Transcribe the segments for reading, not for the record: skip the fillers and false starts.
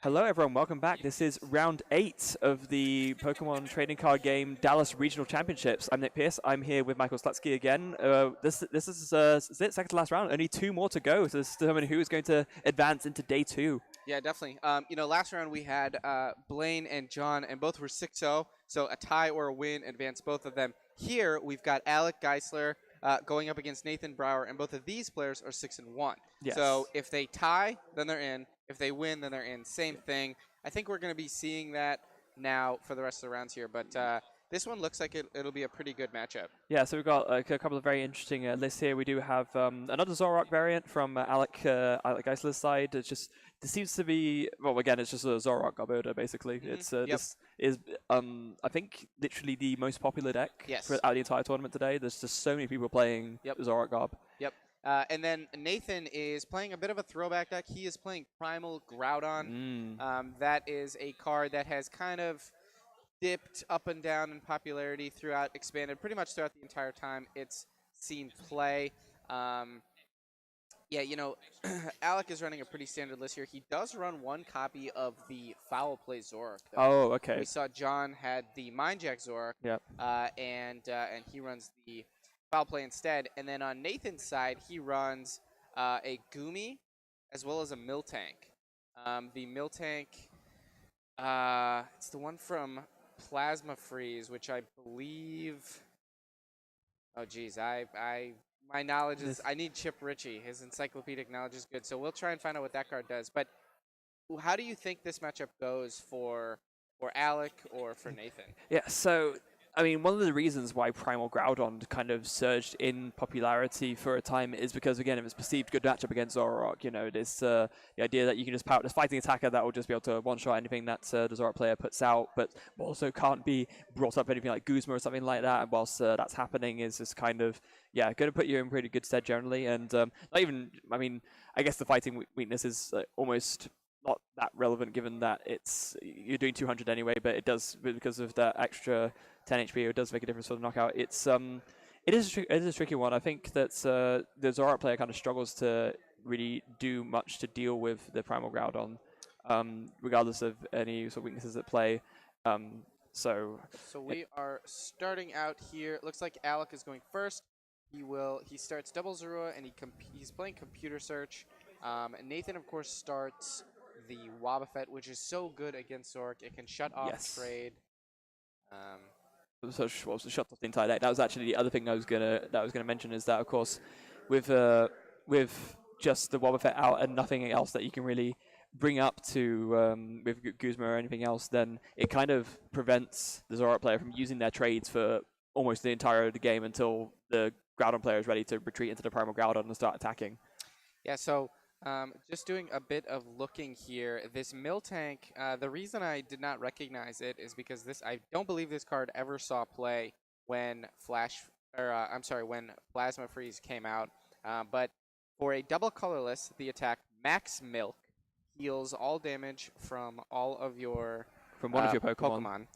Hello everyone, welcome back. This is round 8 of the Pokemon trading card game Dallas Regional Championships. I'm Nick Pierce. I'm here with Michael Slutsky again. This is it, second to last round. Only 2 more to go, so this is determine who is going to advance into day 2. Yeah, definitely. Last round we had Blaine and John, and both were 6-0, so a tie or a win advanced both of them. Here we've got Alec, Geissler going up against Nathan Brower, and both of these players are 6-1. Yes. So if they tie, then they're in. If they win, then they're in. Same thing. I think we're going to be seeing that now for the rest of the rounds here, but this one looks like it'll be a pretty good matchup. Yeah, so we've got a couple of very interesting lists here. We do have another Zoroark variant from Alec Geissler's side. This seems to be, well, again, it's just a Zoroark Garbodor, basically. It's This is, I think, literally the most popular deck out of the entire tournament today. There's just so many people playing Zoroark Garb. Yep. And then Nathan is playing a bit of a throwback deck. He is playing Primal Groudon. That is a card that has kind of dipped up and down in popularity throughout, expanded pretty much throughout the entire time it's seen play. Alec is running a pretty standard list here. He does run one copy of the Foul Play Zoroark, though. Oh, okay. We saw John had the Mind Jack Zoroark, and he runs the Foul Play instead. And then on Nathan's side, he runs a Goomy as well as a Miltank. The Miltank, it's the one from Plasma Freeze, which I believe. Oh, geez, my knowledge is. I need Chip Ritchie. His encyclopedic knowledge is good, so we'll try and find out what that card does. But how do you think this matchup goes for Alec or for Nathan? Yeah, so I mean, one of the reasons why Primal Groudon kind of surged in popularity for a time is because, again, it was perceived good matchup against Zoroark. You know, this the idea that you can just power this fighting attacker that will just be able to one-shot anything that the Zoroark player puts out, but also can't be brought up anything like Guzma or something like that. And whilst that's happening, is just kind of going to put you in pretty good stead generally. And not even, I mean, I guess the fighting weakness is almost not that relevant given that you're doing 200 anyway, but it does, because of that extra 10 HP, it does make a difference for the knockout. It is a tricky one. I think that the Zoroark player kind of struggles to really do much to deal with the Primal Groudon, regardless of any sort of weaknesses at play. So we are starting out here. It looks like Alec is going first. He starts Double Zorua, and he's playing Computer Search. Nathan, of course, starts the Wobbuffet, which is so good against Zoroark. It can shut off trade. So shut off the entire deck. That was actually the other thing I was gonna mention, is that, of course, with just the Wobbuffet out and nothing else that you can really bring up to with Guzma or anything else, then it kind of prevents the Zoroark player from using their trades for almost the entire of the game until the Groudon player is ready to retreat into the Primal Groudon and start attacking. Yeah, so just doing a bit of looking here, this Miltank, the reason I did not recognize it is because I don't believe this card ever saw play when when Plasma Freeze came out. But for a double colorless, the attack Max Milk heals all damage from all of your one of your Pokemon.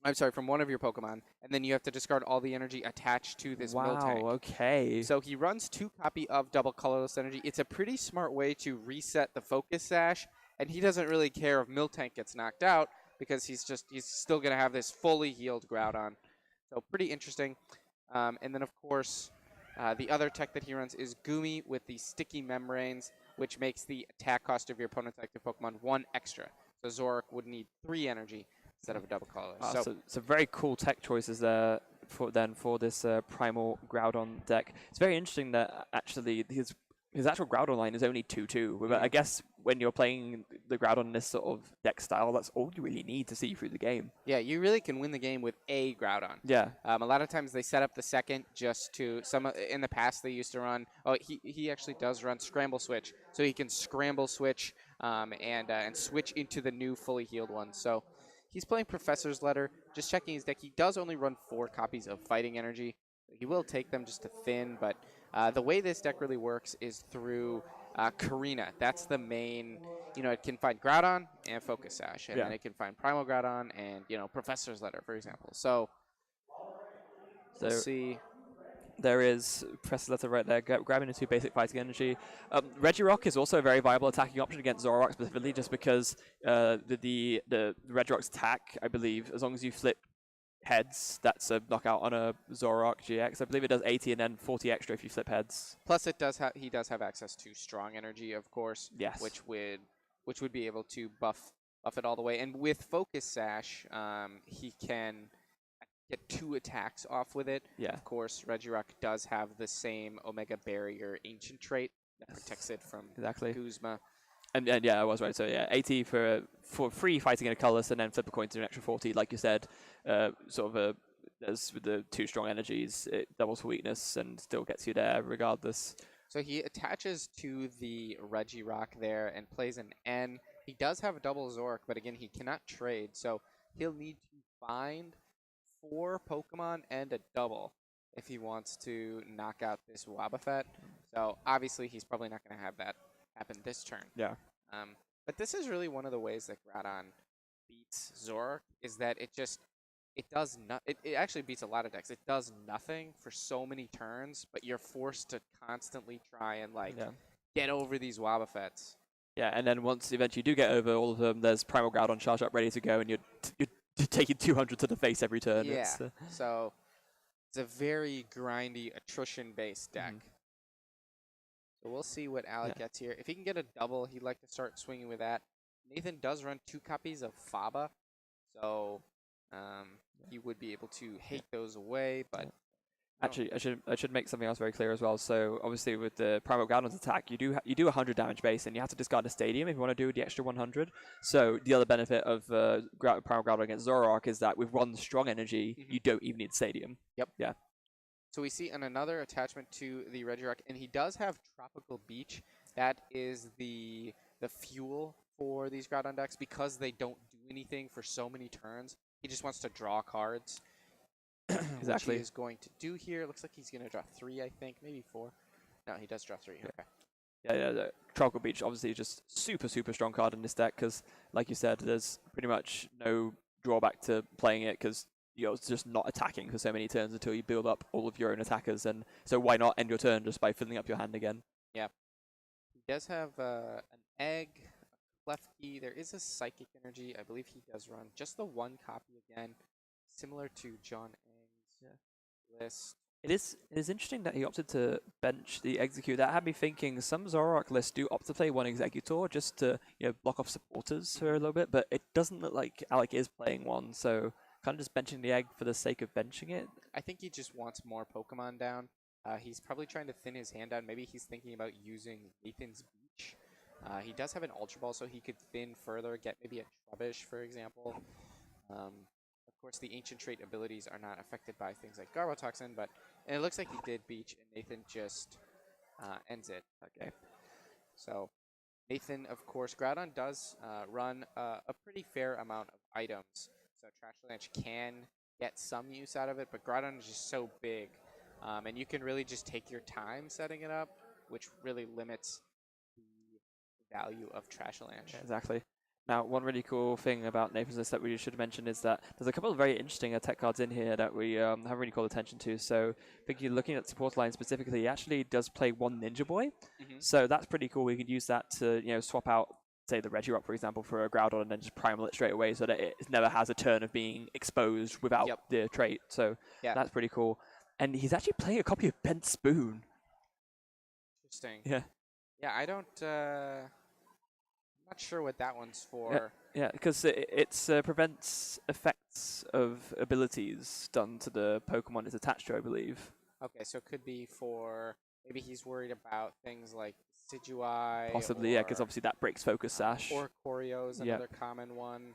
I'm sorry, from one of your Pokemon, and then you have to discard all the energy attached to this Miltank. Wow, okay. So he runs 2 copy of Double Colorless Energy. It's a pretty smart way to reset the Focus Sash, and he doesn't really care if Miltank gets knocked out because he's still going to have this fully healed Groudon. So pretty interesting. And then, of course, the other tech that he runs is Goomy with the Sticky Membranes, which makes the attack cost of your opponent's active Pokemon 1 extra. So Zoroark would need 3 energy instead of a double colorless. So very cool tech choices there for this Primal Groudon deck. It's very interesting that actually his actual Groudon line is only 2/2. I guess when you're playing the Groudon in this sort of deck style, that's all you really need to see through the game. Yeah, you really can win the game with a Groudon. Yeah. A lot of times they set up the second just to in the past they used to run. Oh, he actually does run Scramble Switch, so he can Scramble Switch and switch into the new fully healed one. So he's playing Professor's Letter. Just checking his deck. He does only run 4 copies of Fighting Energy. He will take them just to thin, but the way this deck really works is through Karina. That's the main, it can find Groudon and Focus Sash, and then it can find Primal Groudon and, Professor's Letter, for example. So we'll see. there is press the letter right there, grabbing into basic fighting energy. Regirock is also a very viable attacking option against Zoroark specifically, just because the Regirock's attack, I believe, as long as you flip heads, that's a knockout on a Zoroark GX. I believe it does 80 and then 40 extra if you flip heads. Plus, it does he does have access to strong energy, of course. Yes. Which would be able to buff it all the way. And with Focus Sash, he can get 2 attacks off with it. Yeah. Of course, Regirock does have the same Omega Barrier Ancient trait that protects it from Guzma. And yeah, I was right. So yeah, 80 for free fighting in a colorless, and then flip a coin to an extra 40, like you said. Sort of as with the 2 strong energies, it doubles for weakness and still gets you there regardless. So he attaches to the Regirock there and plays an N. He does have a double Zoroark, but again, he cannot trade. So he'll need to find 4 Pokemon and a double if he wants to knock out this Wobbuffet. So obviously, he's probably not going to have that happen this turn. Yeah. But this is really one of the ways that Groudon beats Zoroark, is that it does not. It actually beats a lot of decks. It does nothing for so many turns, but you're forced to constantly try and get over these Wobbuffets. Yeah, and then once eventually you do get over all of them, there's Primal Groudon charged up ready to go, and you're taking 200 to the face every turn. Yeah. So it's a very grindy attrition-based deck. So we'll see what Alec gets here. If he can get a double, he'd like to start swinging with that. Nathan does run 2 copies of Faba, so he would be able to hate those away. But actually, I should make something else very clear as well. So obviously, with the Primal Groudon's attack, you do 100 damage base, and you have to discard a Stadium if you want to do the extra 100. So the other benefit of Primal Groudon against Zoroark is that with 1 strong energy, you don't even need Stadium. Yep. Yeah. So we see another attachment to the Regirock, and he does have Tropical Beach. That is the fuel for these Groudon decks, because they don't do anything for so many turns. He just wants to draw cards. Exactly. Which he is going to do here. Looks like he's going to draw 3, I think, maybe 4. No, he does draw 3. Yeah. Okay. Yeah, the Tropical Beach obviously just super strong card in this deck, because like you said, there's pretty much no drawback to playing it, because you're just not attacking for so many turns until you build up all of your own attackers, and so why not end your turn just by filling up your hand again? Yeah. He does have an egg, a Klefki. There is a Psychic Energy. I believe he does run just the 1 copy again, similar to John Eng's list. It is interesting that he opted to bench the Execute. That had me thinking some Zoroark lists do opt to play 1 Executor just to block off supporters for a little bit, but it doesn't look like Alec is playing 1, so kind of just benching the egg for the sake of benching it. I think he just wants more Pokemon down. He's probably trying to thin his hand down. Maybe he's thinking about using Nathan's Beach. He does have an Ultra Ball, so he could thin further, get maybe a Trubbish, for example. Of course, the Ancient Trait abilities are not affected by things like Garbotoxin, but and it looks like he did Beach, and Nathan just ends it. Okay. So Nathan, of course, Groudon does run a pretty fair amount of items. So Trash Lance can get some use out of it, but Groudon is just so big. And you can really just take your time setting it up, which really limits the value of Trash Lance. Yeah, exactly. Now, one really cool thing about Nathan's list that we should mention is that there's a couple of very interesting tech cards in here that we haven't really called attention to. So, I think you're looking at support line specifically, he actually does play 1 Ninja Boy. So that's pretty cool. We could use that to swap out, say, the Regirock, for example, for a Groudon, and then just primal it straight away so that it never has a turn of being exposed without the trait. So that's pretty cool. And he's actually playing a copy of Bent Spoon. Interesting. Yeah. Yeah, I don't... I'm not sure what that one's for. Yeah, because it prevents effects of abilities done to the Pokemon it's attached to, I believe. Okay, so it could be for... Maybe he's worried about things like Decidueye. Possibly, yeah, because obviously that breaks Focus Sash. Or Choreo is another common one.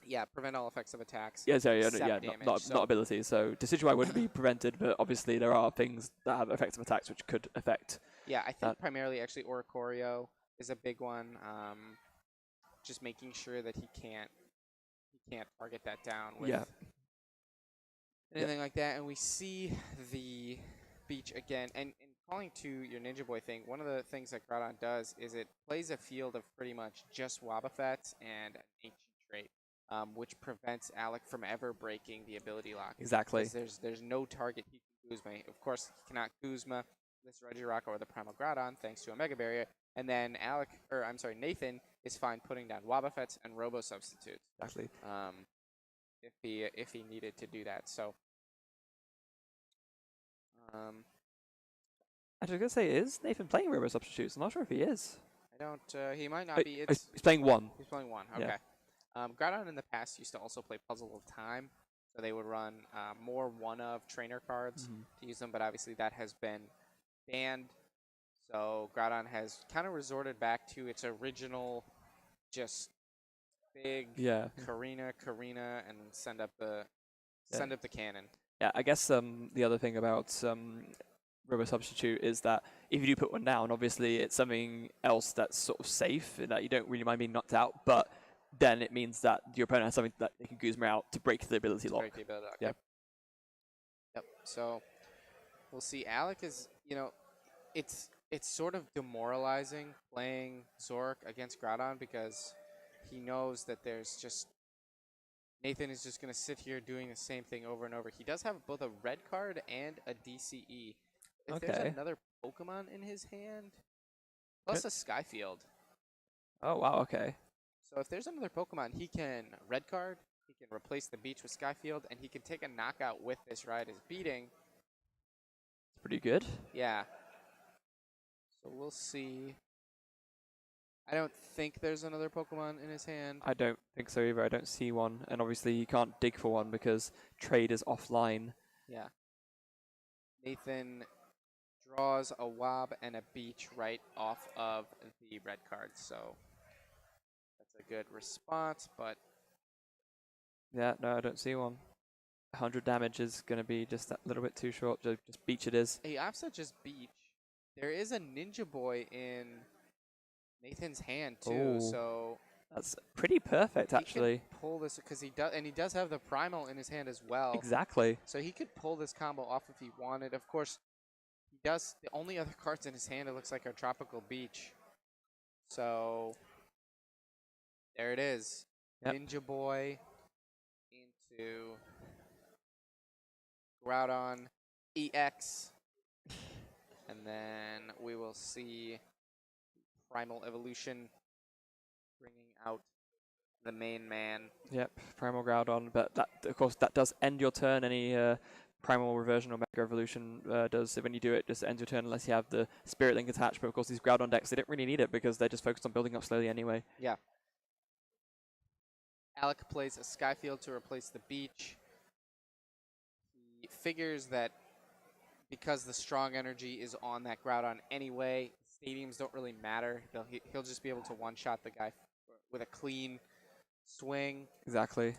Yeah, prevent all effects of attacks. Yeah, not abilities. So Decidueye wouldn't be prevented, but obviously there are things that have effects of attacks which could affect. Yeah, I think primarily actually Oricorio is a big one. Just making sure that he can't target that down with anything like that. And we see the Beach again. And calling to your Ninja Boy thing, one of the things that Groudon does is it plays a field of pretty much just Wobbuffets and an Ancient Trait. which prevents Alec from ever breaking the ability lock. Exactly. Because there's no target he can Guzma. Of course, he cannot Guzma this Regirock or the Primal Groudon thanks to a Mega Barrier. And then Nathan is fine putting down Wobbuffets and Robo Substitutes. Exactly. If he needed to do that. So I was gonna say, is Nathan playing Robo Substitutes? I'm not sure if he is. I don't. He might not be. He's playing one. He's playing one. Okay. Yeah. Groudon in the past used to also play Puzzle of Time, so they would run more one-of trainer cards to use them. But obviously that has been banned. So Groudon has kind of resorted back to its original, just big Karina, and send up the cannon. Yeah, I guess the other thing about Robo Substitute is that if you do put one down, obviously it's something else that's sort of safe, in that you don't really mind being knocked out, but then it means that your opponent has something that they can Guzma out to break the ability lock. Yep. So we'll see. Alec is, it's sort of demoralizing playing Zoroark against Groudon because he knows that Nathan is just going to sit here doing the same thing over and over. He does have both a red card and a DCE. If there's another Pokemon in his hand, plus a Skyfield. Oh, wow, okay. So if there's another Pokemon, he can red card, he can replace the Beach with Skyfield, and he can take a knockout with this ride as beating. It's pretty good. Yeah. So we'll see. I don't think there's another Pokemon in his hand. I don't think so either. I don't see one. And obviously you can't dig for one because trade is offline. Yeah. Nathan draws a Wob and a Beach right off of the red card. So that's a good response, but... Yeah, no, I don't see one. 100 damage is going to be just that little bit too short. Just Beach it is. Hey, opposite just Beach. There is a Ninja Boy in Nathan's hand too, so that's pretty perfect actually. He can pull this because he does have the Primal in his hand as well. Exactly. So he could pull this combo off if he wanted. Of course, he does. The only other cards in his hand, it looks like, are Tropical Beach. So there it is. Yep. Ninja Boy into Groudon EX. And then we will see Primal Evolution bringing out the main man. Yep, Primal Groudon, but that, of course, that does end your turn. Any Primal Reversion or Mega Evolution does, when you do it, just ends your turn unless you have the Spirit Link attached. But of course, these Groudon decks, they don't really need it because they're just focused on building up slowly anyway. Yeah. Alec plays a Skyfield to replace the Beach. He figures that because the strong energy is on that Groudon anyway, stadiums don't really matter. He'll just be able to one-shot the guy with a clean swing. Exactly.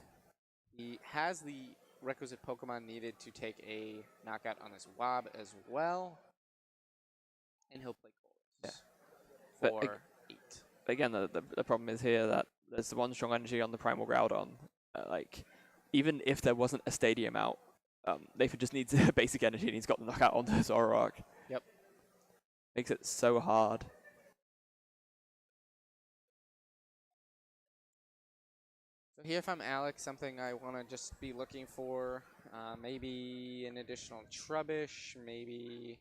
He has the requisite Pokemon needed to take a knockout on his Wob as well. And he'll play Colress for 8. Again, the problem is here that there's the one strong energy on the Primal Groudon. Even if there wasn't a stadium out, Nathan just needs basic energy and he's got the knockout onto his Zoroark. Yep. Makes it so hard. So here, if I'm Alec, something I want to just be looking for, maybe an additional Trubbish, maybe...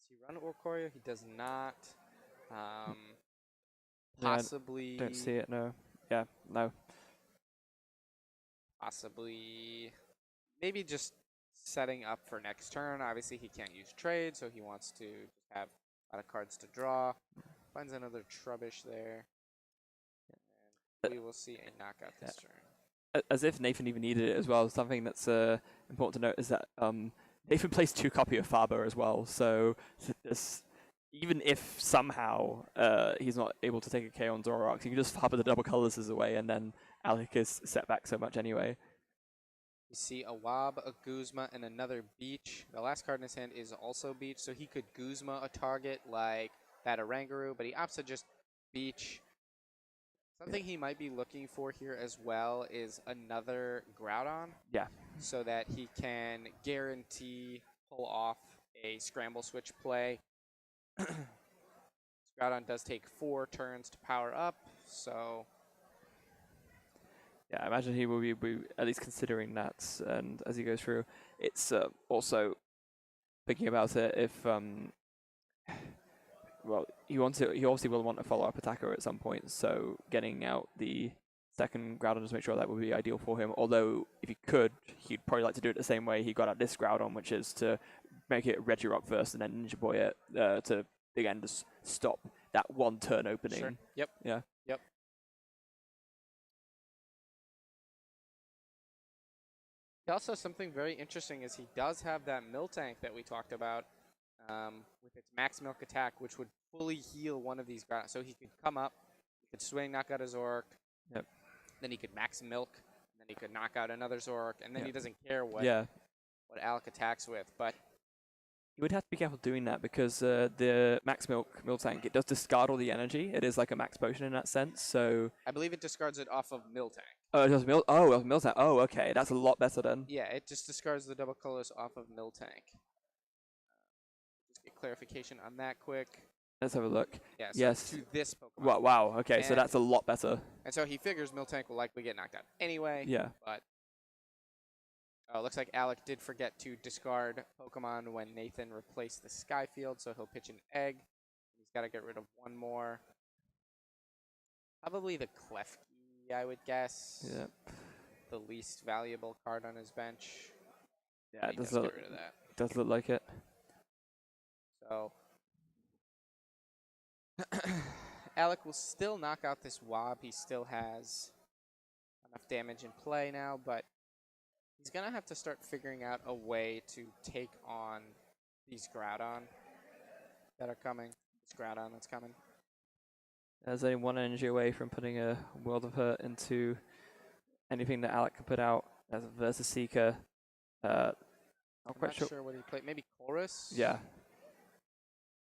Does he run Orcorio? He does not. Possibly... Don't see it, no. Yeah, no. Possibly... Maybe just setting up for next turn. Obviously, he can't use trade, so he wants to have a lot of cards to draw. Finds another Trubbish there. And we will see a knockout this turn. As if Nathan even needed it as well. Something that's important to note is that Nathan plays 2 copy of Faber as well. So even if somehow he's not able to take a KO on Zoroark, he can just Faber the double colors away, and then Alec is set back so much anyway. You see a Wob, a Guzma, and another Beach. The last card in his hand is also Beach, so he could Guzma a target like that Oranguru, but he opts to just Beach. Something he might be looking for here as well is another Groudon. Yeah. So that he can guarantee pull off a Scramble Switch play. Groudon does take 4 turns to power up, so... Yeah, I imagine he will be at least considering that, and as he goes through, it's also thinking about it if well, he obviously will want a follow-up attacker at some point, so getting out the second Groudon to make sure that would be ideal for him. Although, if he could, he'd probably like to do it the same way he got out this Groudon, which is to make it Regirock first and then Ninja Boy it to, again, just stop that one turn opening. Sure. Yep. Yeah. Yep. Also, something very interesting is he does have that Miltank that we talked about with its max milk attack, which would fully heal one of these Groudon. So he could come up, he could swing, knock out a Zoroark, Yep. then he could max milk, and then he could knock out another Zoroark, and then he doesn't care what Alec attacks with. But you would have to be careful doing that because the Max Milk Tank, it does discard all the energy. It is like a max potion in that sense. So I believe it discards it off of Miltank. oh, it does Miltank. Oh, okay, that's a lot better then. Yeah, it just discards the double colors off of Miltank. Just get clarification on that quick. Let's have a look. Yeah, so yes. to this Pokemon. Wow. Okay, so that's a lot better. And so he figures Miltank will likely get knocked out anyway. Yeah. But looks like Alec did forget to discard Pokemon when Nathan replaced the Skyfield, so he'll pitch an egg. He's got to get rid of one more. Probably the Klefki, I would guess. Yeah. The least valuable card on his bench. Yeah, it does get rid of that. Does look like it. So Alec will still knock out this Wob. He still has enough damage in play now, but he's going to have to start figuring out a way to take on these Groudon that are coming. This Groudon that's coming. There's only one energy away from putting a World of Hurt into anything that Alec can put out as a versus Seeker. I'm not sure what he played. Maybe Chorus? Yeah.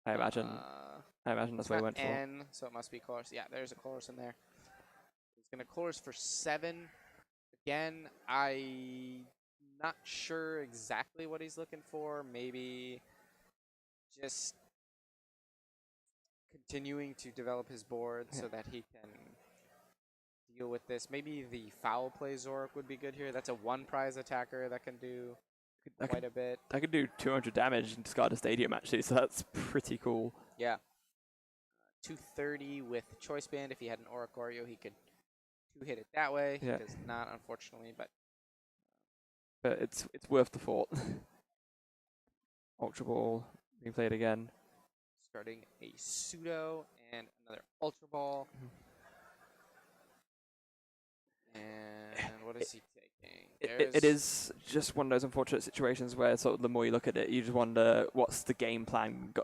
I imagine that's what he went for. N, so it must be Chorus. Yeah, there's a Chorus in there. He's going to Chorus for 7. Again, I'm not sure exactly what he's looking for. Maybe just continuing to develop his board so that he can deal with this. Maybe the Foul Play Zoroark would be good here. That's a 1-prize attacker that can do quite a bit. I could do 200 damage and discard a Stadium, actually, so that's pretty cool. Yeah. 230 with Choice Band. If he had an Oricorio, he could 2-hit it that way. Yeah. He does not, unfortunately, but it's worth the thought. Ultra Ball being played again. Starting a Pseudo and another Ultra Ball. And what is he taking? It is just one of those unfortunate situations where sort of the more you look at it, you just wonder what's the game plan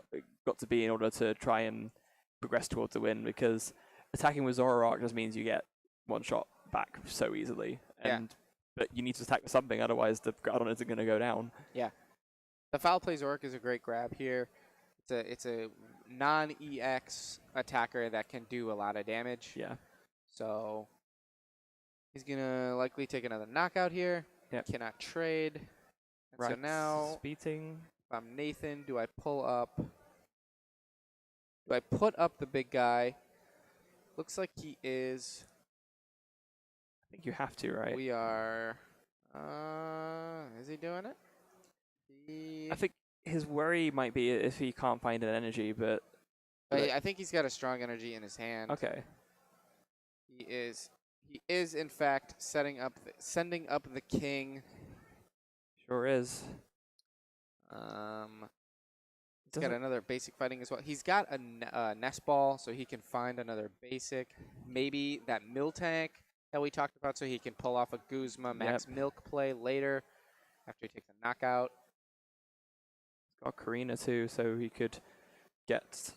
got to be in order to try and progress towards the win, because attacking with Zoroark just means you get one shot back so easily. But you need to attack with something, otherwise the Groudon isn't going to go down. Yeah. The Foul Play Zoroark is a great grab here. It's a non-EX attacker that can do a lot of damage. Yeah. So he's going to likely take another knockout here. Yep. Cannot trade. And right. So now, Speeding. if I'm Nathan, do I pull up? Do I put up the big guy? Looks like he is. I think you have to, right? We are. Is he doing it? I think his worry might be if he can't find an energy, but I think he's got a strong energy in his hand. Okay. He is in fact sending up the king. Sure is. He's got another basic fighting as well. He's got a nest ball, so he can find another basic. Maybe that Miltank that we talked about, so he can pull off a Guzma max milk play later after he takes a knockout. He's got Karina too, so he could get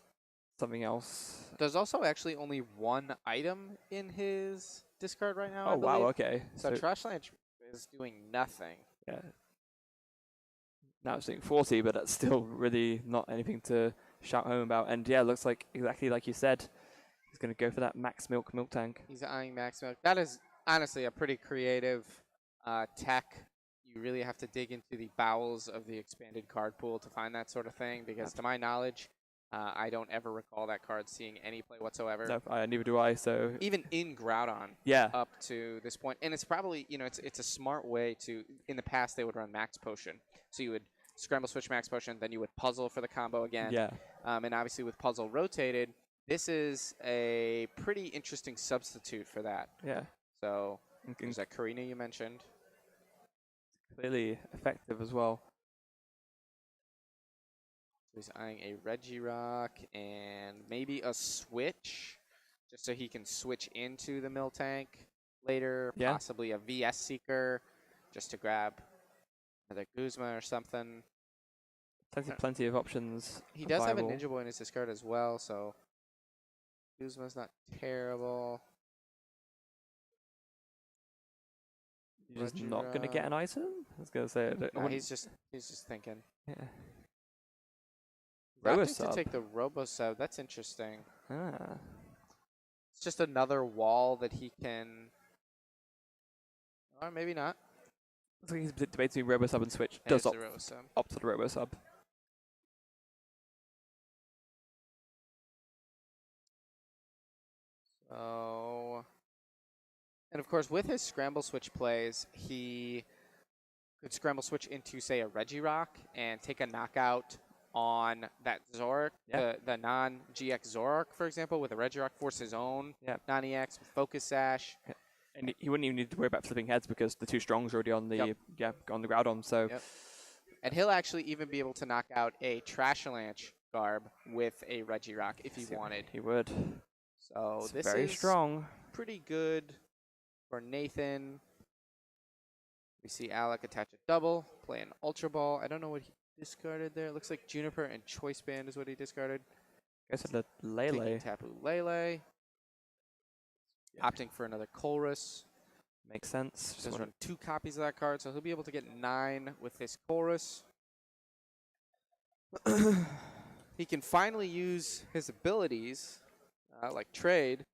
something else. There's also actually only one item in his discard right now. Oh, wow, okay. So Trashland is doing nothing. Yeah. Now it's doing 40, but that's still really not anything to shout home about. And yeah, it looks like exactly like you said. He's going to go for that max milk tank. He's eyeing max milk. That is honestly a pretty creative tech. You really have to dig into the bowels of the expanded card pool to find that sort of thing, because to my knowledge, I don't ever recall that card seeing any play whatsoever. No, neither do I. So Even in Groudon, yeah, up to this point, and it's probably it's a smart way to. In the past, they would run Max Potion, so you would scramble switch Max Potion, then you would puzzle for the combo again. yeah, And obviously with puzzle rotated, this is a pretty interesting substitute for that. yeah. So And there's that Karina you mentioned. clearly effective as well. He's eyeing a Regirock and maybe a switch, just so he can switch into the Miltank later. Yeah. Possibly a VS Seeker, just to grab another Guzma or something. Plenty of options. He does viable. have a Ninja Boy in his discard as well, so Guzma's not terrible. You're just not going to get an item? I was going to say. No, he's just thinking. Yeah. Opting to Robo-sub. take the Robo-sub, that's interesting. Ah. It's just another wall that he can... Or maybe not. Looks like he's debating between Robo-sub and Switch. It Does is the Robo-sub. opt for the Robo-sub. So... And of course, with his Scramble Switch plays, he could Scramble Switch into, say, a Regirock and take a knockout on that Zoroark, the non-GX Zoroark, for example, with a Regirock, force his own non-EX, Focus Sash. Yeah. And he wouldn't even need to worry about flipping heads because the two strongs are already on the on the Groudon. So, and he'll actually even be able to knock out a Trashalanche Garb with a Regirock if he wanted. He would. So it's this very is strong. Pretty good for Nathan. We see Alec attach a double, play an Ultra Ball. I don't know what he discarded there. It looks like Juniper and Choice Band is what he discarded. I guess the Lele. Tapu Lele. Opting for another Colress. Makes sense. Just run 2 copies of that card, so he'll be able to get 9 with this Colress. He can finally use his abilities, like Trade.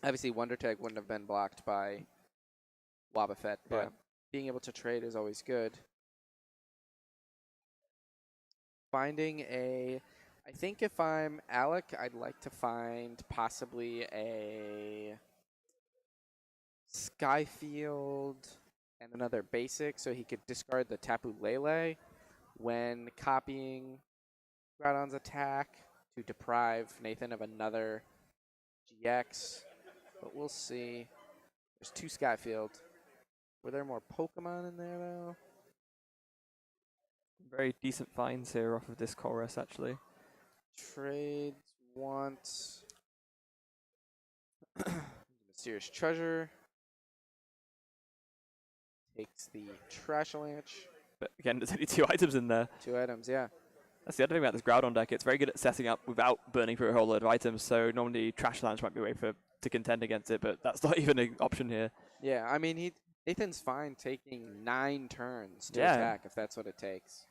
Obviously, Wonder Tag wouldn't have been blocked by Wobbuffet, but being able to trade is always good. Finding a... I think if I'm Alec, I'd like to find possibly a Skyfield and another basic so he could discard the Tapu Lele when copying Groudon's attack to deprive Nathan of another GX. But we'll see. There's 2 Skyfield. Were there more Pokemon in there, though? Very decent finds here off of this chorus, actually. Trades once. Mysterious Treasure. Takes the Trashalanche. But again, there's only 2 items in there. 2 items, yeah. That's the other thing about this Groudon deck. It's very good at setting up without burning through a whole load of items. So normally Trashalanche might be a way to contend against it, but that's not even an option here. Yeah, I mean, Nathan's fine taking 9 turns to attack if that's what it takes.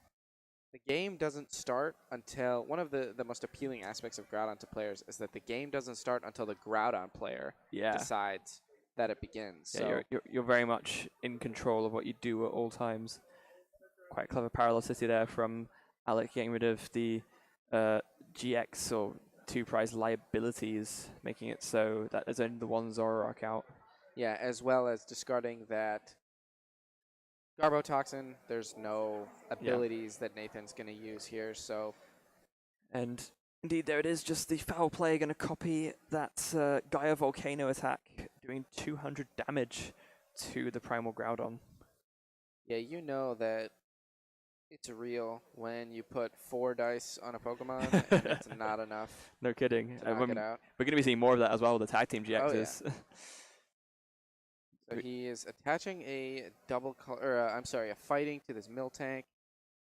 The game doesn't start until... One of the most appealing aspects of Groudon to players is that the game doesn't start until the Groudon player decides that it begins. Yeah, so you're very much in control of what you do at all times. Quite clever parallel city there from Alec getting rid of the GX or 2 prize liabilities, making it so that there's only the one Zoroark out. Yeah, as well as discarding that Garbotoxin. There's no abilities that Nathan's going to use here, so... And indeed, there it is, just the foul play going to copy that Gaia Volcano attack, doing 200 damage to the Primal Groudon. Yeah, you know that it's real when you put 4 dice on a Pokemon and it's not enough. No kidding. To knock it out. We're going to be seeing more of that as well with the tag team GXs. Oh, yeah. So he is attaching a a fighting to this Miltank.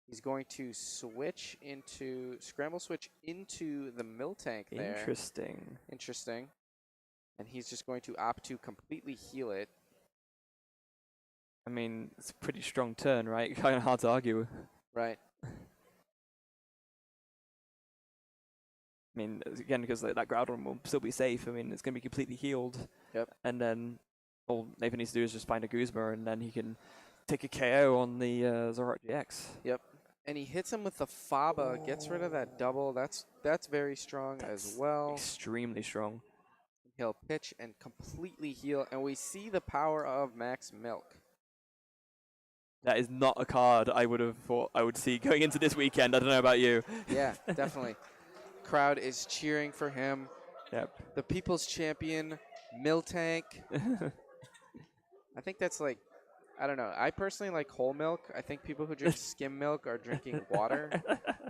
He's going to scramble switch into the Miltank there. Interesting. And he's just going to opt to completely heal it. I mean, it's a pretty strong turn, right? Kind of hard to argue. Right. I mean, again, because that Groudon will still be safe. I mean, it's going to be completely healed. Yep. And then all Nathan needs to do is just find a Guzma, and then he can take a KO on the Zoroark GX. Yep. And he hits him with the Faba, gets rid of that double. That's very strong as That's well. extremely strong. He'll pitch and completely heal, and we see the power of Max Milk. That is not a card I would have thought I would see going into this weekend. I don't know about you. Yeah, definitely. Crowd is cheering for him. Yep. The people's champion, Miltank. I think that's like, I don't know. I personally like whole milk. I think people who drink skim milk are drinking water.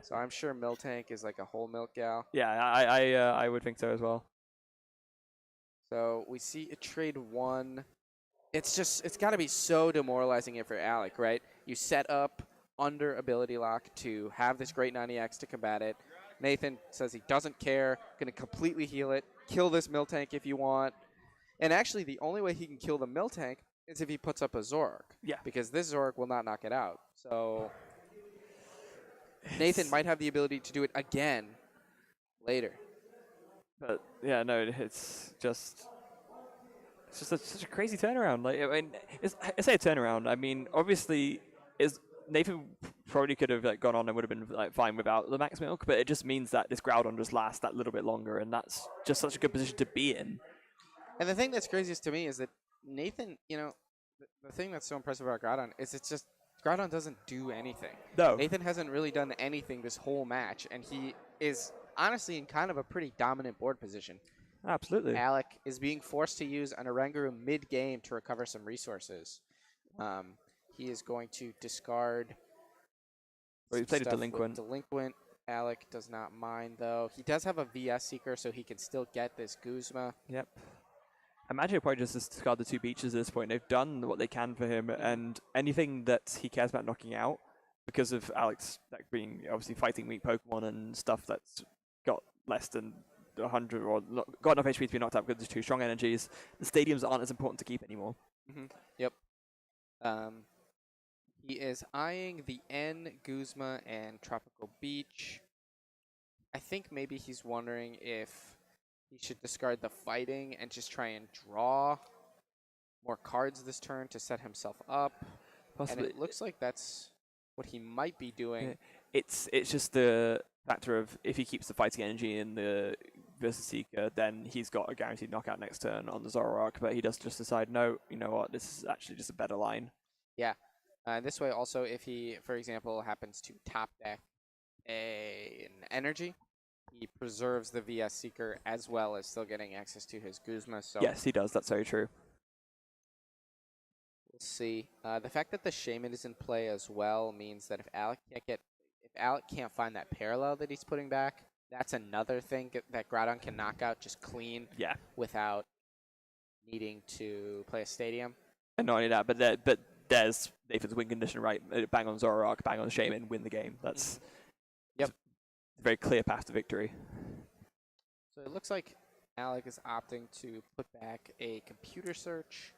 So I'm sure Miltank is like a whole milk gal. Yeah, I would think so as well. So we see a trade one. It's got to be so demoralizing it for Alec, right? You set up under ability lock to have this great 90X to combat it. Nathan says he doesn't care, going to completely heal it, kill this Miltank if you want. And actually, the only way he can kill the Miltank is if he puts up a Zoroark. Yeah. Because this Zoroark will not knock it out. So Nathan might have the ability to do it again later. But yeah, no, it's just such a crazy turnaround. Like, I mean, I say a turnaround. I mean, obviously, Nathan probably could have like gone on and would have been like fine without the max milk, but it just means that this Groudon just lasts that little bit longer, and that's just such a good position to be in. And the thing that's craziest to me is that Nathan, you know, the thing that's so impressive about Groudon is it's just Groudon doesn't do anything. No. Nathan hasn't really done anything this whole match, and he is honestly in kind of a pretty dominant board position. Absolutely. Alec is being forced to use an Oranguru mid-game to recover some resources. He is going to discard. Well, he played a Delinquent. Delinquent. Alec does not mind, though. He does have a VS Seeker, so he can still get this Guzma. Yep. I imagine he'll probably just discard the two beaches at this point. They've done what they can for him, and anything that he cares about knocking out, because of Alex like, being obviously fighting weak Pokemon and stuff that's got less than 100 or got enough HP to be knocked out because there's two strong energies, the stadiums aren't as important to keep anymore. Yep. He is eyeing the N, Guzma, and Tropical Beach. I think maybe he's wondering if he should discard the fighting and just try and draw more cards this turn to set himself up. Possibly. And it looks like that's what he might be doing. It's just the factor of if he keeps the fighting energy in the versus Seeker, then he's got a guaranteed knockout next turn on the Zoroark, but he does just decide, no, you know what, this is actually just a better line. Yeah. This way also, if he, for example, happens to top deck an energy, he preserves the VS Seeker as well as still getting access to his Guzma. So yes, he does. That's very true. We'll see. The fact that the Shaman is in play as well means that if Alec can't find that parallel that he's putting back, that's another thing that Groudon can knock out just clean. Yeah. Without needing to play a stadium. And not only that, but there's Nathan's win condition, right? Bang on Zoroark, bang on Shaman, win the game. That's Yep. A very clear path to victory. So it looks like Alec is opting to put back a Computer Search,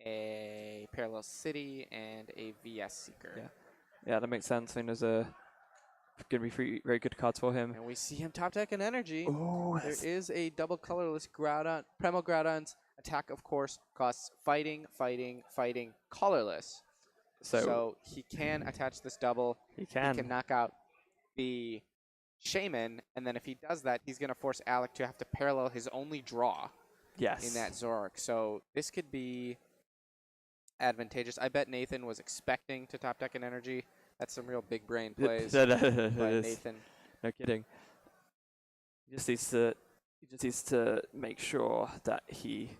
a Parallel City, and a VS Seeker. Yeah, that makes sense. I think there's going to be very good cards for him. And we see him top deck an energy. Oh, there is a double colorless Groudon. Primal Groudon's attack, of course, costs fighting, colorless. So he can attach this double. He can knock out the Shaman, and then if he does that, he's going to force Alec to have to parallel his only draw. Yes. In that Zoroark. So this could be advantageous. I bet Nathan was expecting to top deck an energy. That's some real big brain plays by Nathan. No kidding. He just needs to make sure that he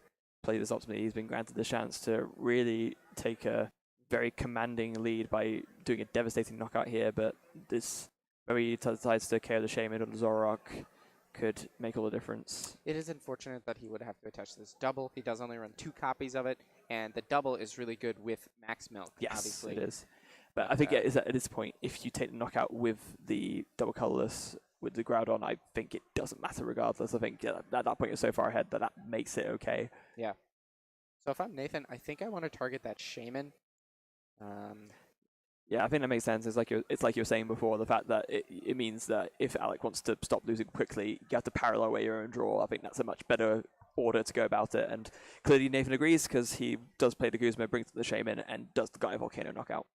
plays this optimally. He's been granted the chance to really take a very commanding lead by doing a devastating knockout here, but this where he decides to KO the Shaman or the Zoroark could make all the difference. It is unfortunate that he would have to attach this double. He does only run 2 copies of it, and the double is really good with Max Milk, yes, obviously. It is. But I think is that at this point, if you take the knockout with the double colorless with the Groudon, I think it doesn't matter regardless. I think at that point you're so far ahead that makes it okay. Yeah. So if I'm Nathan, I think I want to target that Shaman. Yeah, I think that makes sense. It's like you were saying before, the fact that it means that if Alec wants to stop losing quickly, you have to parallel away your own draw. I think that's a much better order to go about it. And clearly Nathan agrees because he does play the Guzma, brings the Shaman, and does the Gaia Volcano knockout.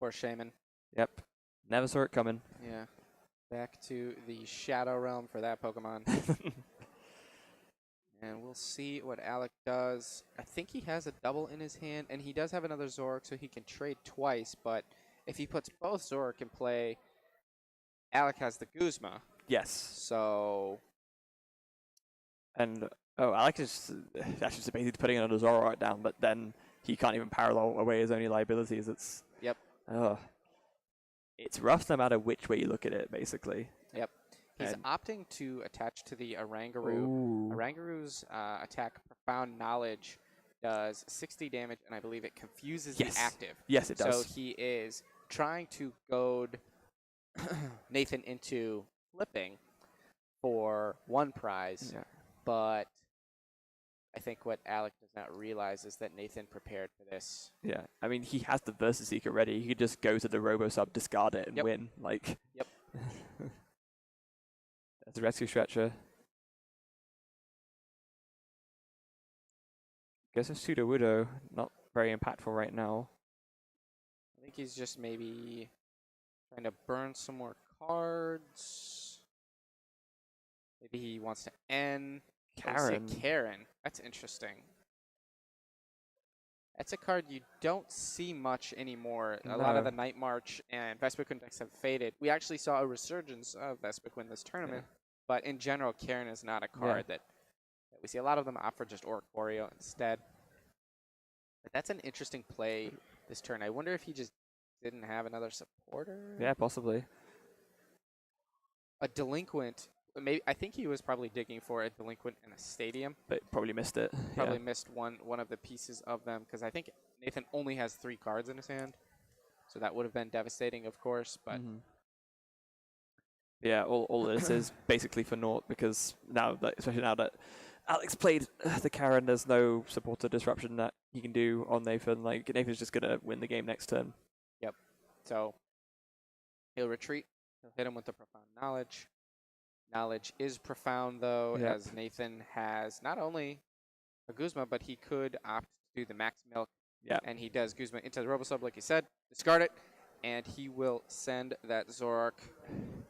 Or Shaman. Yep. Never saw it coming. Yeah. Back to the Shadow Realm for that Pokemon. And we'll see what Alec does. I think he has a double in his hand, and he does have another Zoroark, so he can trade twice. But if he puts both Zoroark in play, Alec has the Guzma. Yes. So, And Alec is actually just basically putting another Zoroark down, but then he can't even parallel away his only liabilities. It's yep. It's rough no matter which way you look at it, basically. Yep. He's And opting to attach to the Oranguru. ooh. Oranguru's attack, Profound Knowledge, does 60 damage, and I believe it confuses Yes. the active. Yes, it does. So he is trying to goad Nathan into flipping for one prize, Yeah. but I think what Alec does not realize is that Nathan prepared for this. Yeah. I mean, he has the Versus Seeker ready. He could just go to the Robo Sub, discard it, and Yep. win. Like. Yep. That's a Rescue Stretcher. Guess a Sudowoodo, not very impactful right now. I think he's just maybe trying to burn some more cards. Maybe he wants to end. Karen. Karen. That's interesting. That's a card you don't see much anymore. A lot of No. the Night March and Vespiquen decks have faded. We actually saw a resurgence of Vespiquen this tournament, but in general, Karen is not a card that we see. A lot of them opt for just Oricorio instead. But that's an interesting play this turn. I wonder if he just didn't have another supporter. Yeah, possibly. A Delinquent. Maybe I think he was probably digging for a Delinquent in a stadium. But probably missed it. Probably Yeah. missed one of the pieces of them because I think Nathan only has 3 cards in his hand. So that would have been devastating, of course. But Yeah, all this is basically for naught because now, that, especially now that Alex played the Karen, there's no supporter disruption that he can do on Nathan. Like Nathan's just gonna win the game next turn. Yep. So he'll retreat. He'll hit him with the Profound Knowledge. Knowledge is profound, though, Yep. as Nathan has not only a Guzma, but he could opt to do the Max Milk. Yeah. And he does Guzma into the Robosub, like you said. Discard it, and he will send that Zoroark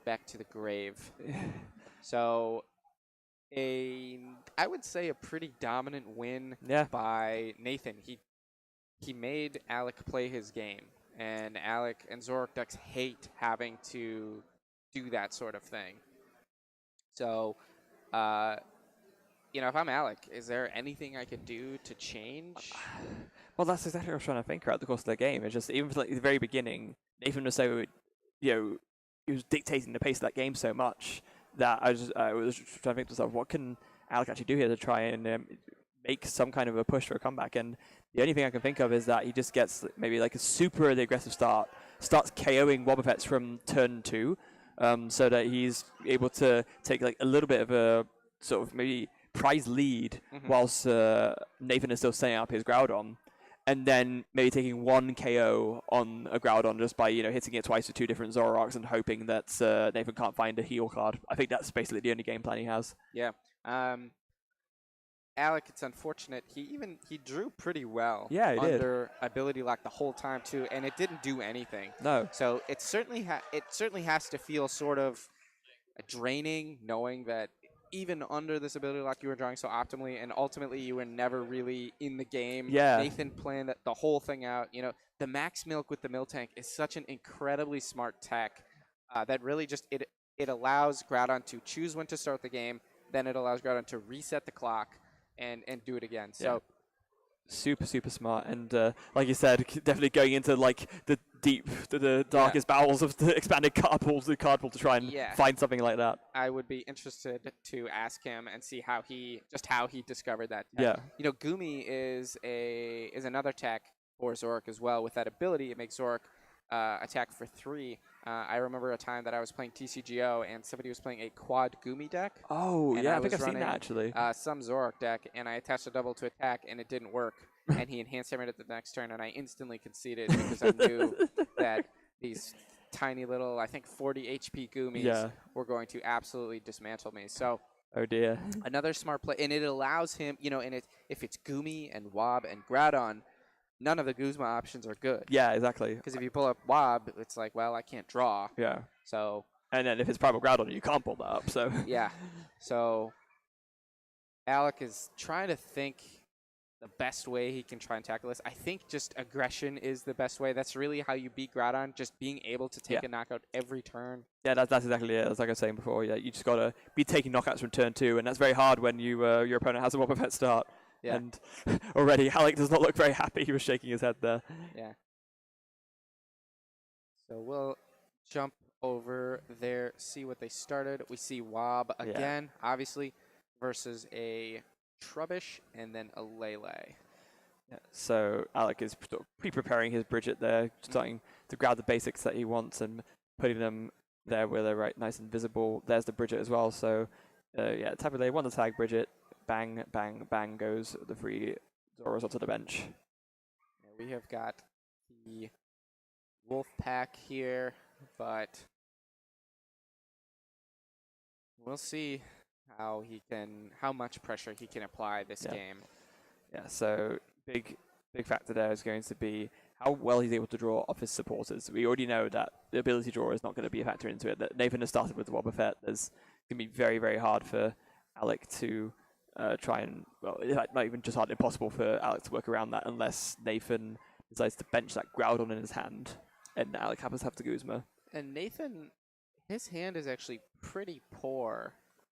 back to the grave. So, I would say a pretty dominant win Yeah. by Nathan. He made Alec play his game, and Alec and Zoroark decks hate having to do that sort of thing. So, if I'm Alec, is there anything I could do to change? Well, that's exactly what I was trying to think throughout the course of the game. It's just even for like the very beginning, Nathan was so, he was dictating the pace of that game so much that I was trying to think to myself, what can Alec actually do here to try and make some kind of a push for a comeback? And the only thing I can think of is that he just gets maybe like a super aggressive start, starts KOing Wobbuffets from turn 2, so that he's able to take like a little bit of a sort of maybe prize lead whilst Nathan is still setting up his Groudon. And then maybe taking 1 KO on a Groudon just by, hitting it twice with 2 different Zoroarks and hoping that Nathan can't find a heal card. I think that's basically the only game plan he has. Yeah. Alec, it's unfortunate. He drew pretty well. Yeah, he did. Under Ability Lock the whole time too, and it didn't do anything. No. So it certainly has to feel sort of draining, knowing that even under this Ability Lock you were drawing so optimally, and ultimately you were never really in the game. Yeah. Nathan planned the whole thing out. The Max Milk with the Miltank is such an incredibly smart tech that really just it allows Groudon to choose when to start the game, then it allows Groudon to reset the clock and do it again. So. Yeah. Super, super smart. And like you said, definitely going into like the darkest bowels of the expanded card pool to try and find something like that. I would be interested to ask him and see how he discovered that tech. Yeah. Gumi is another tech for Zoroark as well. With that ability, it makes Zoroark attack for 3. I remember a time that I was playing TCGO and somebody was playing a quad Gumi deck. Oh, and yeah, I think I've seen that actually. Some Zoroark deck, and I attached a double to attack, and it didn't work. And he enhanced hammered at the next turn, and I instantly conceded because I knew that these tiny little, I think 40 HP Gumis were going to absolutely dismantle me. So, oh dear. Another smart play, and it allows him, and if it's Gumi and Wob and Groudon, none of the Guzma options are good. Yeah, exactly. Because if you pull up Wob, it's like, well, I can't draw. Yeah. So And then if it's Primal Groudon, you can't pull that up. So yeah. So Alec is trying to think the best way he can try and tackle this. I think just aggression is the best way. That's really how you beat Groudon, just being able to take a knockout every turn. Yeah, that's exactly it. As like I was saying before, yeah, you just gotta be taking knockouts from turn 2, and that's very hard when your opponent has a Wobbuffet start. Yeah. And already Alec does not look very happy. He was shaking his head there. Yeah. So we'll jump over there, see what they started. We see Wob again, obviously, versus a Trubbish and then a Lele. Yeah, so Alec is pre-preparing his Bridget there, starting to grab the basics that he wants and putting them there where they're right, nice and visible. There's the Bridget as well. So yeah, Tapu Lele, one to tag Bridget. Bang, bang, bang goes the 3 Zoros onto the bench. Yeah, we have got the Wolf Pack here, but we'll see how much pressure he can apply this game. Yeah, so big factor there is going to be how well he's able to draw off his supporters. We already know that the ability draw is not going to be a factor into it. That Nathan has started with the Wobbuffet. There's going to be very, very hard for Alec to try and, well, not even just hard, impossible for Alec to work around that unless Nathan decides to bench that Groudon in his hand and Alec happens to have the Guzma. And Nathan, his hand is actually pretty poor.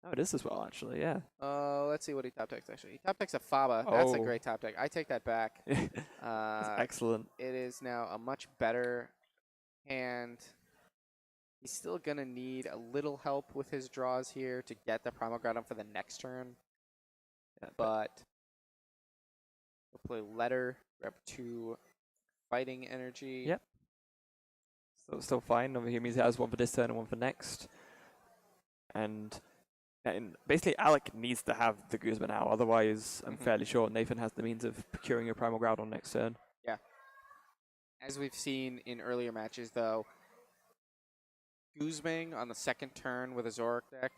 Oh, it is as well, actually, yeah. Let's see what he top decks, actually. He top decks a Faba. That's a great top deck. I take that back. That's excellent. It is now a much better hand. He's still going to need a little help with his draws here to get the Primal Groudon for the next turn. Yeah, but we'll play Letter, grab 2 Fighting Energy. Yep. So still fine. Over here means he has one for this turn and one for next. And basically, Alec needs to have the Guzma now. Otherwise, I'm fairly sure Nathan has the means of procuring a Primal Groudon next turn. Yeah. As we've seen in earlier matches, though, Guzmang on the second turn with a Zoroark deck,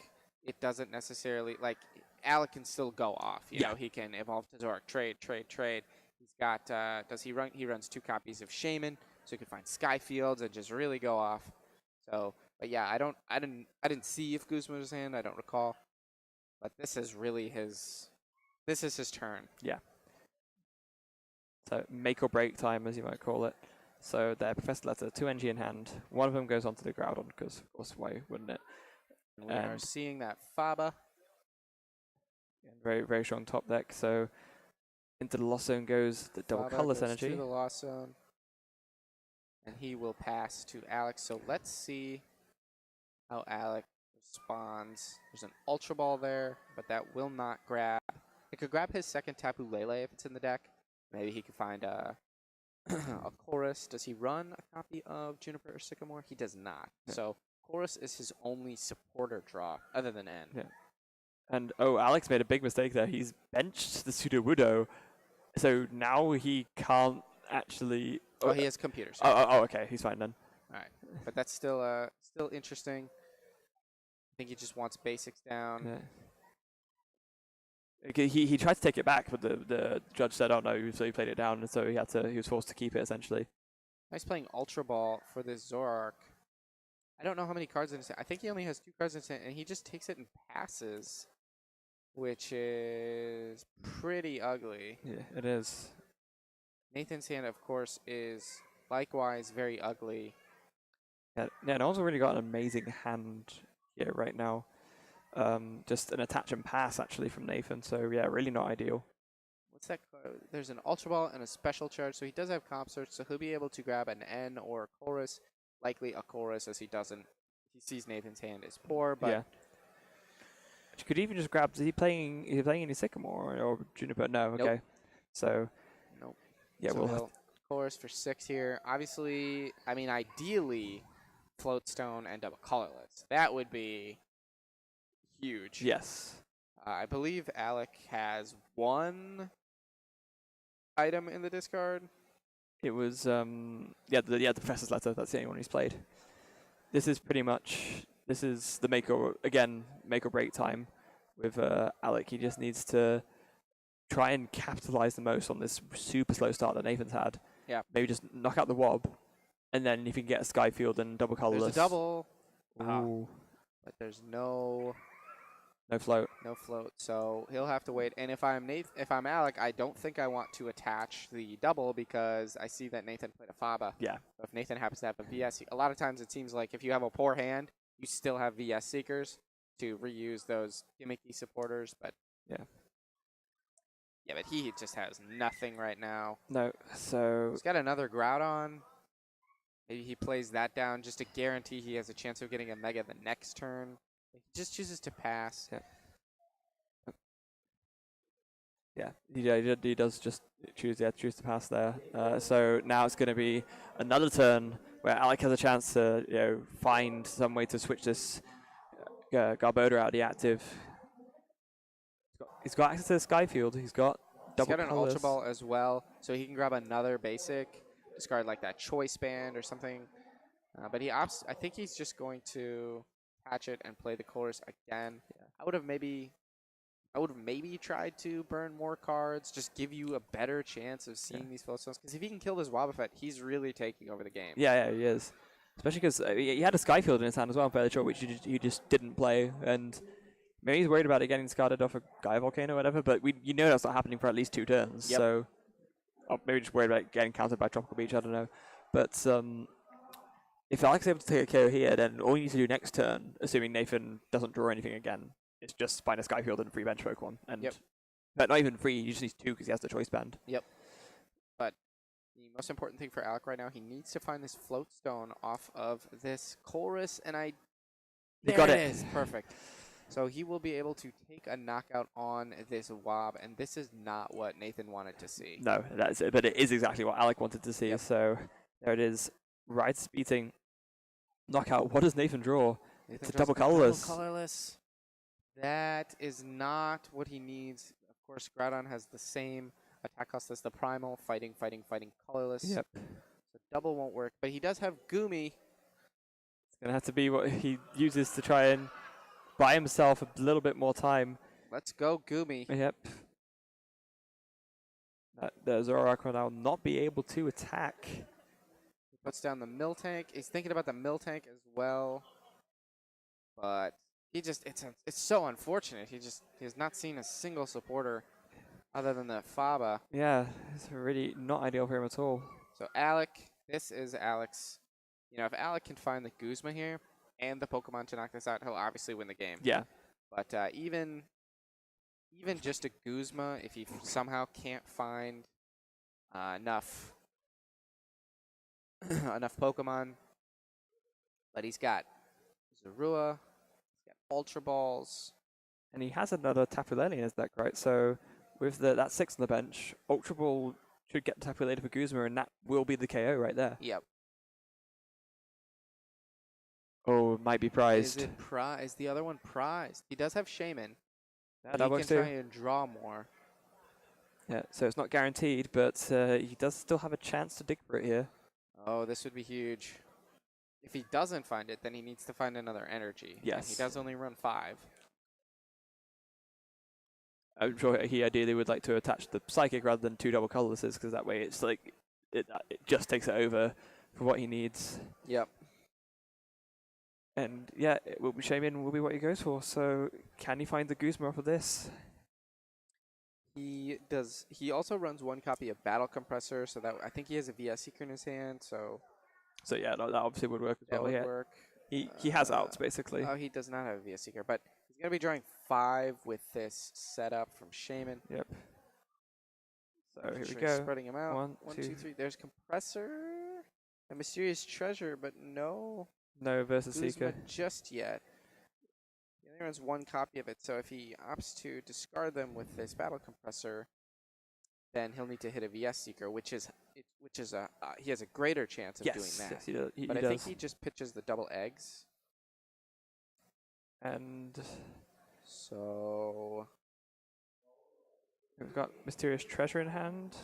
it doesn't necessarily, like, Alec can still go off. You know, he can evolve to Zoroark, trade. He's got, he runs 2 copies of Shaman, so he can find Skyfields and just really go off. So, but yeah, I didn't see if Guzma was in, I don't recall. But this is really his turn. Yeah. So make or break time, as you might call it. So there, Professor Letter, 2 NG in hand. One of them goes onto the Groudon, because of course, why wouldn't it? And we are seeing that Faba. Very, very strong top deck. So into the Lost Zone goes the double colorless energy. To the Lost Zone. And he will pass to Alex. So let's see how Alec responds. There's an Ultra Ball there, but that will not grab. It could grab his second Tapu Lele if it's in the deck. Maybe he could find a Chorus. Does he run a copy of Juniper or Sycamore? He does not. Yeah. So Chorus is his only supporter draw, other than N. Yeah. And, Alex made a big mistake there. He's benched the Sudowoodo, so now he can't actually... Oh, he has computers. Oh, okay. He's fine then. All right. But that's still interesting. I think he just wants basics down. Yeah. He tried to take it back, but the judge said, "Oh no," so he played it down, and so he was forced to keep it essentially. He's playing Ultra Ball for this Zoroark. I don't know how many cards in his hand. I think he only has 2 cards in his hand, and he just takes it and passes, which is pretty ugly. Yeah, it is. Nathan's hand, of course, is likewise very ugly. Yeah, no one's really got an amazing hand here right now. Just an attach and pass, actually, from Nathan. So, yeah, really not ideal. What's that? There's an Ultra Ball and a Special Charge. So he does have Comp Search, so he'll be able to grab an N or a Chorus. Likely a Chorus, as he sees Nathan's hand is poor, but... Yeah. You could even just grab... Is he playing any Sycamore or Juniper? No, okay. Nope. So... Nope. Yeah, so we'll Chorus for 6 here. Obviously, I mean, ideally, Floatstone and double colorless. That would be huge. Yes. I believe Alec has 1 item in the discard. It was the Professor's Letter. That's the only one he's played. This is the make or break time with Alec. He just needs to try and capitalize the most on this super slow start that Nathan's had. Yeah. Maybe just knock out the wob, and then if you can get a Skyfield and double colorless. There's a double. Ooh. But there's no float. No float, so he'll have to wait. And if I'm Alec, I don't think I want to attach the double because I see that Nathan played a Faba. Yeah. So if Nathan happens to have a VS, a lot of times it seems like if you have a poor hand, you still have VS Seekers to reuse those gimmicky supporters. But yeah, but he just has nothing right now. No, so he's got another Groudon. Maybe he plays that down just to guarantee he has a chance of getting a Mega the next turn. He just chooses to pass. Yeah, he does just choose to pass there. So now it's going to be another turn where Alec has a chance to find some way to switch this Garbodor out of the active. He's got access to the Skyfield. He's got double an Ultra Ball as well, so he can grab another basic, discard like that Choice Band or something. But he opts. I think he's just going to patch it and play the Chorus again. Yeah. I would have maybe tried to burn more cards, just give you a better chance of seeing these Floatstones. Because if he can kill this Wobbuffet, he's really taking over the game. Yeah, he is. Especially because he had a Skyfield in his hand as well, I'm fairly sure, which he just didn't play. And maybe he's worried about it getting discarded off a Gaia Volcano or whatever, but you know that's not happening for at least 2 turns. Yep. So, maybe just worried about getting countered by Tropical Beach, I don't know. But if Alec's able to take a KO here, then all you need to do next turn, assuming Nathan doesn't draw anything again, is just find a Skyfield and free bench Pokemon. And but not even free, he just needs 2 because he has the Choice Band. Yep. But the most important thing for Alec right now, he needs to find this Floatstone off of this Chorus, and there it is. Perfect. So he will be able to take a knockout on this Wob, and this is not what Nathan wanted to see. No, that's it. But it is exactly what Alec wanted to see. Yep. So there it is. Right beating knockout. What does Nathan draw? It's a double colorless. Double colorless. That is not what he needs. Of course, Groudon has the same attack cost as the Primal. Fighting, colorless. Yep. So double won't work, but he does have Goomy. It's going to have to be what he uses to try and buy himself a little bit more time. Let's go, Goomy. Yep. The Zoroark will now not be able to attack. He puts down the Miltank. He's thinking about the Miltank as well. But he just, it's so unfortunate. He has not seen a single supporter other than the Faba. Yeah, it's really not ideal for him at all. So Alec, this is Alec's. If Alec can find the Guzma here and the Pokemon to knock this out, he'll obviously win the game. Yeah. But even just a Guzma, if he somehow can't find enough Pokemon, but he's got Zorua, he's got Ultra Balls, and he has another Tapu Lele in his deck, right? So with that 6 on the bench, Ultra Ball should get Tapu Lele for Guzma, and that will be the KO right there. Yep. Oh, might be prized. Is the other one prized? He does have Shaman. Yeah, that works too. He can try and draw more. Yeah, so it's not guaranteed, but he does still have a chance to dig for it here. Oh, this would be huge. If he doesn't find it, then he needs to find another energy. Yes. And he does only run 5. I'm sure he ideally would like to attach the Psychic rather than 2 double colorlesses, because that way it's like it just takes it over for what he needs. Yep. And yeah, Shaman will be what he goes for. So can he find the Guzma off of this? He does. He also runs 1 copy of Battle Compressor, so that I think he has a VS Seeker in his hand. So yeah, that obviously would work as that well. Would work. He has outs basically. Oh, he does not have a VS Seeker, but he's gonna be drawing 5 with this setup from Shaman. Yep. So here we go. Spreading him out. 1, 2, 3. There's Compressor, a Mysterious Treasure, but no. No versus Guzma Seeker just yet. He only runs 1 copy of it, so if he opts to discard them with this Battle Compressor, then he'll need to hit a VS Seeker, which is he has a greater chance of doing that. Yes, he does. But I think he just pitches the double eggs. And so we've got Mysterious Treasure in hand.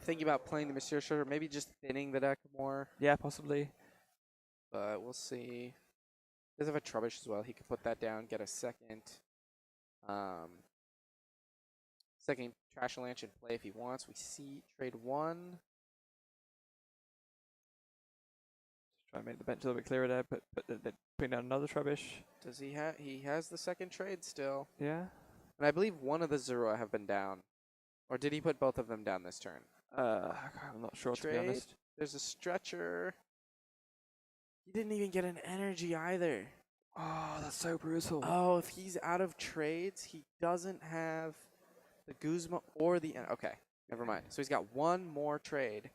Thinking about playing the Mysterious Treasure, maybe just thinning the deck more. Yeah, possibly. But we'll see. Does have a Trubbish as well. He could put that down, get a second. Second Trash Lanch in play if he wants. We see trade 1. Try and make the bench a little bit clearer there, but they're putting down another Trubbish. Does he have? He has the second trade still. Yeah. And I believe one of the Zorua have been down. Or did he put both of them down this turn? I'm not sure, to be honest. There's a stretcher. He didn't even get an energy either. Oh, that's so brutal. Oh, if he's out of trades, he doesn't have the Guzma or the... Okay, never mind. So he's got one more trade.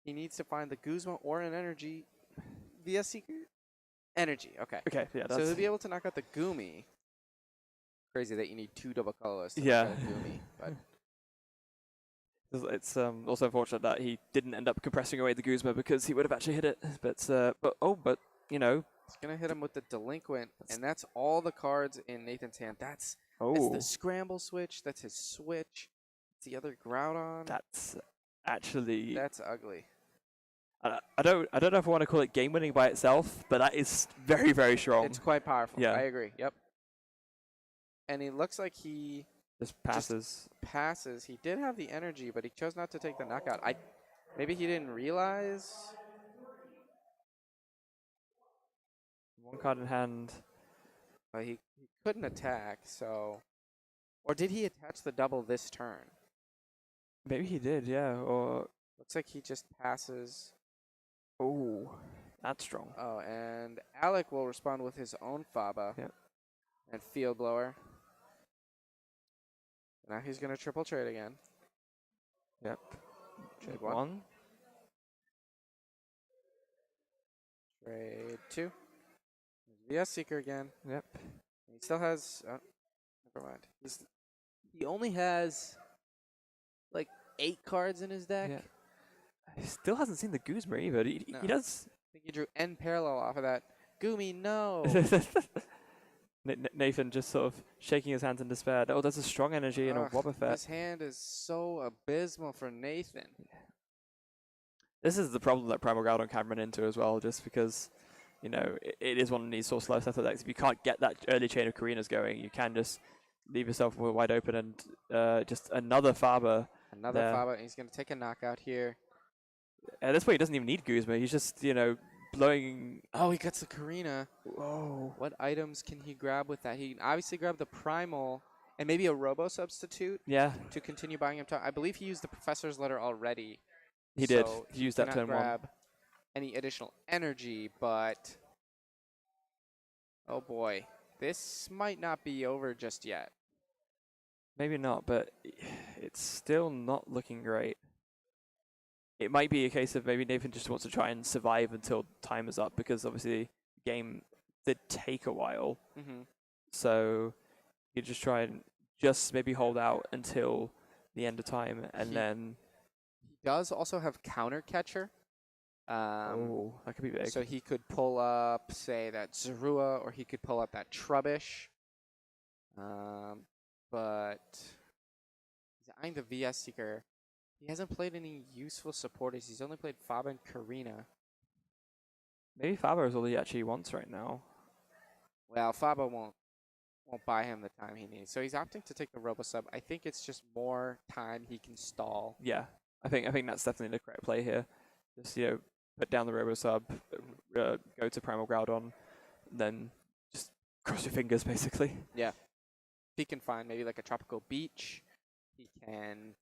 He needs to find the Guzma or an energy via Seeker. Energy, okay. Okay, yeah, that's... So he'll be able to knock out the Gumi. Crazy that you need 2 double colors to Yeah. knock out a Gumi, but... It's also unfortunate that he didn't end up compressing away the Guzma because he would have actually hit it. But you know, It's gonna hit him with the Delinquent, and that's all the cards in Nathan's hand. That's the Scramble Switch. That's his Switch. It's the other Groudon. That's actually That's ugly. I don't know if I want to call it game winning by itself, but that is very, very strong. It's quite powerful. Yeah. I agree. Yep. And he looks like he Just passes. passes. He did have the energy, but he chose not to take the knockout. Maybe he didn't realize. One card in hand. He couldn't attack, so... Or did he attach the double this turn? Maybe he did, yeah. Or Looks like he just passes. oh, that's strong. Oh, and Alec will respond with his own Faba. Yep. And Field Blower. Now he's going to triple trade again. Yep. Trade one. 1. Trade 2. VS Seeker again. Yep. He still has... Oh, never mind. He only has like 8 cards in his deck. Yeah. He still hasn't seen the Guzma either. No. He does. I think he drew N parallel off of that. Gumi, no. Nathan just sort of shaking his hands in despair. Oh, there's a strong energy and a Wobbuffet. His hand is so abysmal for Nathan. This is the problem that Primal Groudon can run into as well, just because, you know, it is one of these sort of slow setup decks. If you can't get that early chain of Karinas going, you can just leave yourself wide open and just another Faber. Another Faba, and he's going to take a knockout here. At this point, he doesn't even need Guzma. He's just, you know, blowing. Oh, he gets the Karina. Whoa. What items can he grab with that? He can obviously grab the Primal and maybe a Robo substitute. Yeah. To continue buying him time. I believe he used the Professor's Letter already. He did. He used that turn 1. Grab any additional energy, but oh boy, this might not be over just yet. Maybe not, but it's still not looking great. It might be a case of maybe Nathan just wants to try and survive until time is up, because obviously the game did take a while. Mm-hmm. So you just try and just maybe hold out until the end of time, and then... He does also have Counter Catcher. Oh, that could be big. So he could pull up, say, that Zorua, or he could pull up that Trubbish. But he's eyeing the VS Seeker. He hasn't played any useful supporters. He's only played Faba and Karina. Maybe Faber is all he actually wants right now. Well, Faba won't buy him the time he needs. So he's opting to take the Robo-Sub. I think it's just more time he can stall. Yeah, I think that's definitely the correct play here. Just, you know, put down the Robo-Sub, go to Primal Groudon, then just cross your fingers, basically. Yeah. He can find maybe like a Tropical Beach. He can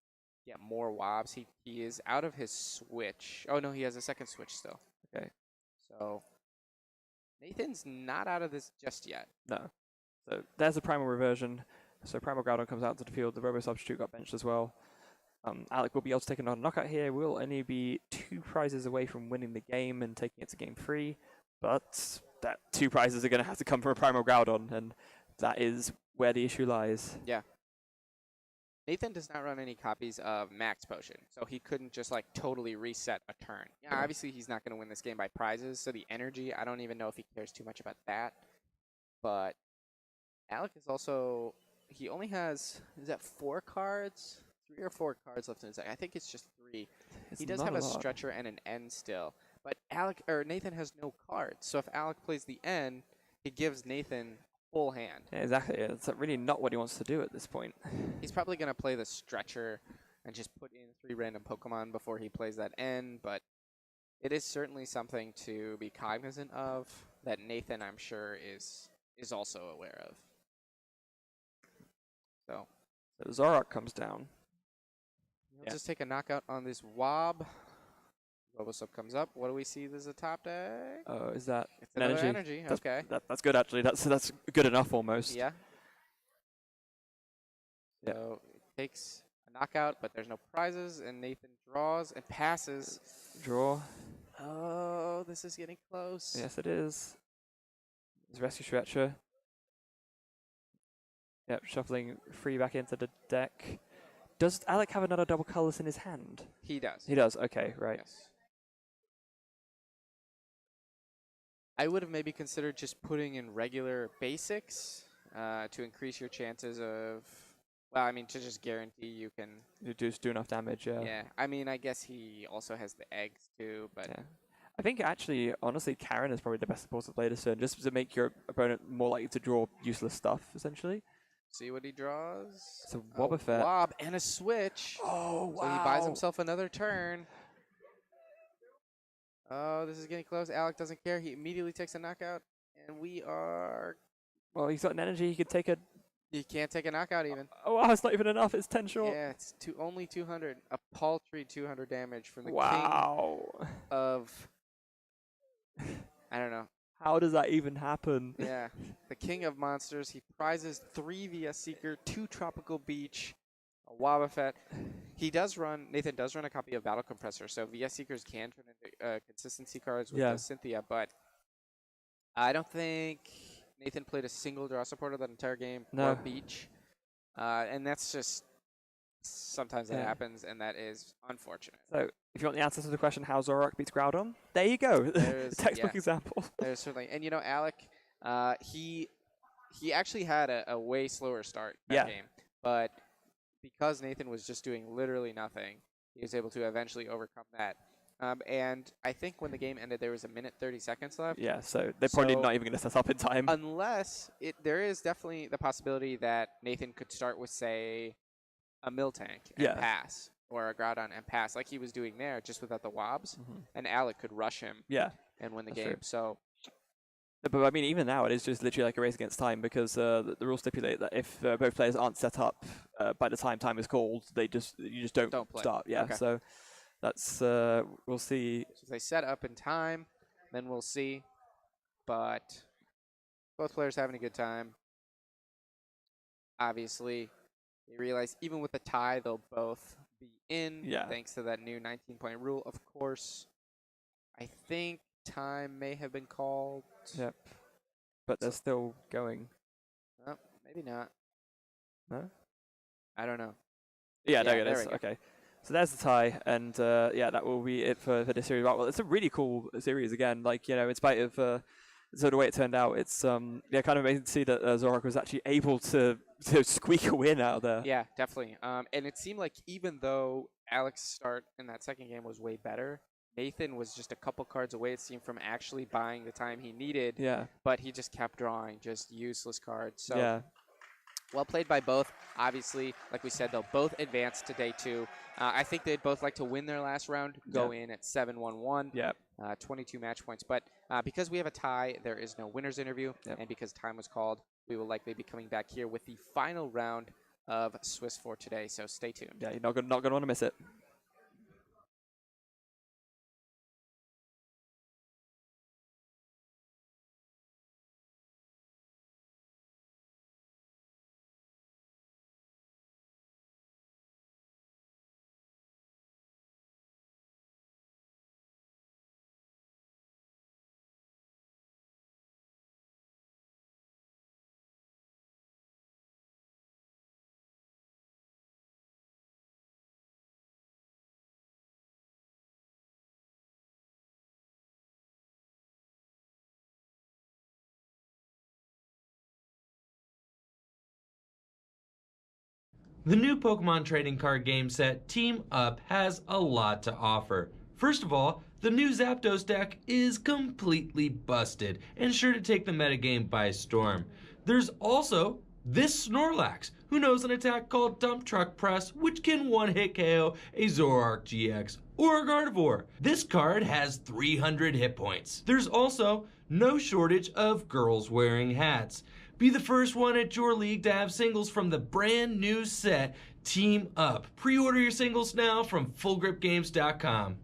get more Wobs. He is out of his Switch. Oh, no, he has a second Switch still. Okay. So Nathan's not out of this just yet. No. So there's the Primal Reversion. So Primal Groudon comes out to the field. The Robo Substitute got benched as well. Alec will be able to take another knockout here. We'll only be 2 prizes away from winning the game and taking it to game 3. But that 2 prizes are going to have to come from a Primal Groudon, and that is where the issue lies. Yeah. Nathan does not run any copies of Max Potion, so he couldn't just like totally reset a turn. Yeah, obviously he's not going to win this game by prizes, so the energy, I don't even know if he cares too much about that. But Alec is also, he only has, is that 4 cards? 3 or 4 cards left in his deck. I think it's just 3. He does have a stretcher and an N still, but Nathan has no cards. So if Alec plays the N, he gives Nathan full hand. Yeah, exactly. It's really not what he wants to do at this point. He's probably going to play the stretcher and just put in 3 random Pokemon before he plays that N, but it is certainly something to be cognizant of that Nathan, I'm sure, is also aware of. So Zoroark comes down. we'll just take a knockout on this Wob. Bulbasaur comes up. What do we see? There's a top deck. Oh, is that It's an another energy? energy. Okay. That's good actually. That's good enough almost. Yeah. Yeah. So it takes a knockout, but there's no prizes, and Nathan draws and passes. Draw. Oh, this is getting close. Yes, it is. There's Rescue Stretcher. Yep, shuffling 3 back into the deck. Does Alec have another double colorless in his hand? He does. He does. Okay, right. Yes. I would have maybe considered just putting in regular basics to increase your chances of, well, I mean, to just guarantee you can. You just do enough damage, yeah. Yeah, I mean, I guess he also has the eggs too, but. Yeah. I think actually, honestly, Karen is probably the best support to play this turn, just to make your opponent more likely to draw useless stuff, essentially. See what he draws. It's a Wobbuffet. Wob and a switch. Oh, wow. So he buys himself another turn. Oh, this is getting close. Alec doesn't care. He immediately takes a knockout, and we are. Well, he's got an energy. He could take a. He can't take a knockout even. Oh, wow, it's not even enough. It's 10 short. Yeah, it's only 200. A paltry 200 damage from the Wow. king of. I don't know. How does that even happen? Yeah, the king of monsters. He prizes 3 VS Seeker, 2 Tropical Beach, a Wobbuffet. Nathan does run a copy of Battle Compressor, so VS Seekers can turn into consistency cards with the Cynthia, but I don't think Nathan played a single draw supporter that entire game or Beach. And that's just, sometimes that happens, and that is unfortunate. So, if you want the answer to the question, how Zoroark beats Groudon, there you go. Textbook example. There's certainly, and Alec, he actually had a way slower start that game, but because Nathan was just doing literally nothing, he was able to eventually overcome that. And I think when the game ended, there was 1:30 seconds left. Yeah, so they're probably not even going to set up in time. Unless there is definitely the possibility that Nathan could start with, say, a Miltank and pass, or a Groudon and pass, like he was doing there, just without the Wobs, and Alec could rush him and win the game. True. So. But I mean, even now, it is just literally like a race against time because the rules stipulate that if both players aren't set up by the time is called, you just don't play. start. Yeah, okay. So that's we'll see. So if they set up in time, then we'll see. But both players having a good time. Obviously, they realize even with a tie, they'll both be in. Thanks to that new 19-point rule, of course. I think time may have been called. Yep. But they're still going. Oh, maybe not. No? I don't know. Yeah, there it is. Okay. So there's the tie, and that will be it for this series. Well, it's a really cool series again. Like, in spite of sort of the way it turned out, it's kind of amazing to see that Zoroark was actually able to squeak a win out of there. Yeah, definitely. And it seemed like even though Alec's start in that second game was way better, Nathan was just a couple cards away, it seemed, from actually buying the time he needed. Yeah. But he just kept drawing just useless cards. So well played by both. Obviously, like we said, they'll both advance to day 2. I think they'd both like to win their last round, go in at 7-1-1. 22 match points. But because we have a tie, there is no winner's interview. And because time was called, we will likely be coming back here with the final round of Swiss for today. So stay tuned. Yeah, you're not going to want to miss it. The new Pokemon trading card game set Team Up has a lot to offer. First of all, the new Zapdos deck is completely busted and sure to take the metagame by storm. There's also this Snorlax, who knows an attack called Dump Truck Press, which can one-hit KO a Zoroark GX or a Gardevoir. This card has 300 hit points. There's also no shortage of girls wearing hats. Be the first one at your league to have singles from the brand new set Team Up. Pre-order your singles now from FullGripGames.com.